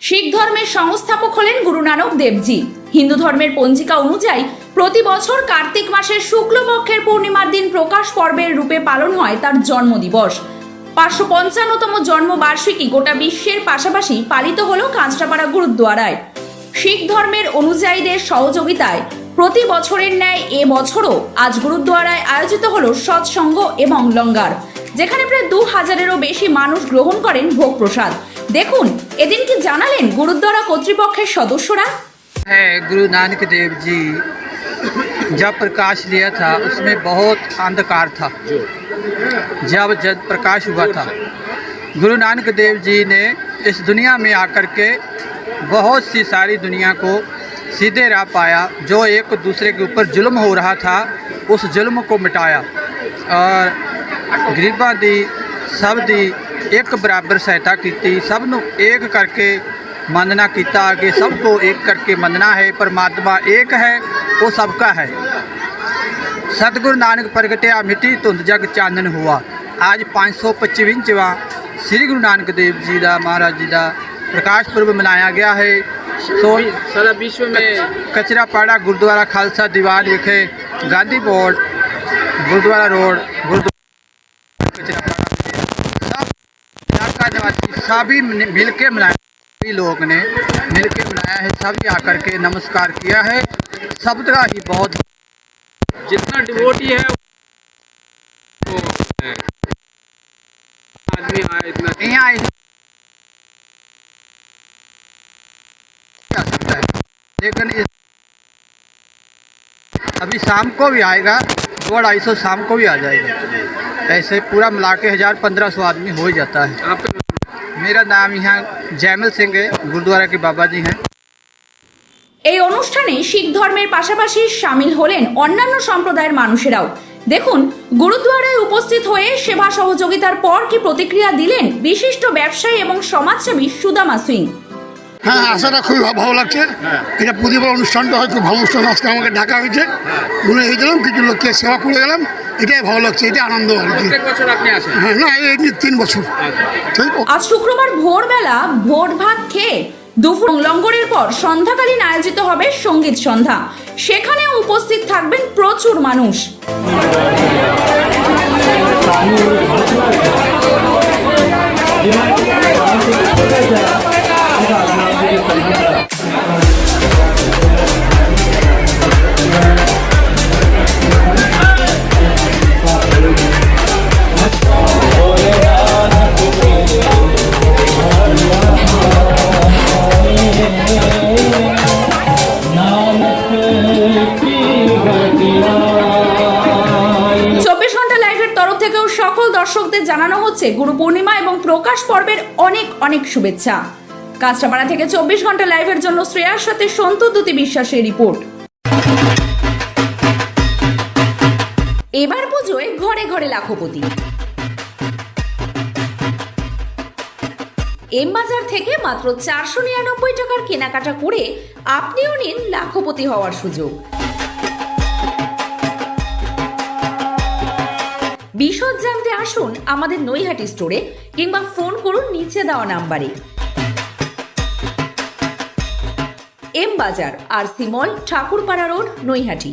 শিখ ধর্মের সংস্থাপক হলেন গুরু নানক দেবজি। হিন্দু ধর্মের পঞ্জিকা অনুযায়ী প্রতি বছর কার্তিক মাসের শুক্লপক্ষের পূর্ণিমার দিন প্রকাশ পর্বের রূপে পালন হয় তার জন্মদিবস। 555তম জন্মবার্ষিকী গোটা বিশ্বের পাশাপাশি পালিত হলো কাঁচরাপাড়া গুরুদ্বারায়। শিখ ধর্মের অনুযায়ীদের সহযোগিতায় প্রতি বছরের ন্যায় এ বছরও আজ গুরুদ্বারায় আয়োজিত হলো সৎসঙ্গ এবং লঙ্গার, যেখানে প্রায় 2000-এরও বেশি মানুষ গ্রহণ করেন ভোগ প্রসাদ। দেখুন এদিন কি জানালেন গুরুদ্বারা কর্তৃপক্ষের সদস্যরা। गुरु नानक देव जी जब प्रकाश लिया था उसमें बहुत अंधकार था। जब प्रकाश हुआ था गुरु नानक देव जी ने इस दुनिया में आकर के बहुत सी सारी दुनिया को सीधे राह पाया। जो एक दूसरे के ऊपर जुल्म हो रहा था उस जुल्म को मिटाया और गरीबां दी सब दी एक बराबर सहायता की, सबनों एक करके मनना किया कि सबको एक करके मनना है। परमात्मा एक है, वो सबका है। सतगुरु नानक प्रगटिया मिट्टी धुंध जग चानन हुआ। आज 555वां श्री गुरु नानक देव जी का महाराज जी का प्रकाश पर्व मनाया गया है। सारा विश्व में कचरापाड़ा गुरुद्वारा खालसा दीवान विखे गांधी बोर्ड गुरुद्वारा रोड इलाका निवासी सभी मिल के मनाया, सभी लोग ने मिल के मनाया है। सभी आकर के नमस्कार किया है। सबका ही बहुत जितना डिवोटी है वो है। आदमी आए इतना यहाँ आ सकता है, लेकिन अभी शाम को भी आएगा, 200-250 शाम को भी आ जाएगा। ऐसे पूरा मिला के 1000-1500 आदमी हो ही जाता है। आप मेरा नाम यहाँ जैमल सिंह है, गुरुद्वारा के बाबा जी हैं। এই অনুষ্ঠানে শিখ ধর্মের পাশাপাশি শামিল হলেন অন্যান্য সম্প্রদায়ের মানুষেরাও। দেখুন গুরুদ্বারায় উপস্থিত হয়ে সেবা সহযোগিতার পর কি প্রতিক্রিয়া দিলেন বিশিষ্ট ব্যবসায়ী এবং সমাজসেবী সুদামা সিং। হ্যাঁ, আশাটা খুবই ভালো লাগছে। এটা প্রতিবার অনুষ্ঠানটা হয়তো ভালো অনুষ্ঠান, আজকে আমাকে ডাকা হয়েছে, মনে হয়ে গেলাম কিছু লোককে সেবা করে গেলাম, এটাই ভালো লাগছে, এটা আনন্দ আর কি। প্রত্যেক বছর আপনি আসেন? হ্যাঁ, না এই 3 বছর। ঠিক। আজ শুক্রবার ভোরবেলা ভোট ভাত খেয়ে দুপুর লঙ্গরের পর সন্ধ্যাকালীন আয়োজিত হবে সঙ্গীত সন্ধ্যা। সেখানে উপস্থিত থাকবেন প্রচুর মানুষ। সকল দর্শকদের জানানো হচ্ছে গুরু পূর্ণিমা এবং প্রকাশ পর্বের অনেক অনেক শুভেচ্ছা। কাঁচরাপাড়া থেকে 24 ঘন্টা লাইভের জন্য শ্রেয়ার সাথে সন্তদ্যুতি বিশ্বাসের রিপোর্ট। এবার পুজোয় ঘরে ঘরে লাখপতি। এম বাজার থেকে মাত্র 499 টাকার কেনাকাটা করে আপনিও নিন লাখপতি হওয়ার সুযোগ। বিশদ জানতে আসুন আমাদের নৈহাটি স্টোরে কিংবা ফোন করুন নিচে দেওয়া নাম্বারে। এম বাজার, আরসি মল, ঠাকুরপাড়া রোড, নৈহাটি।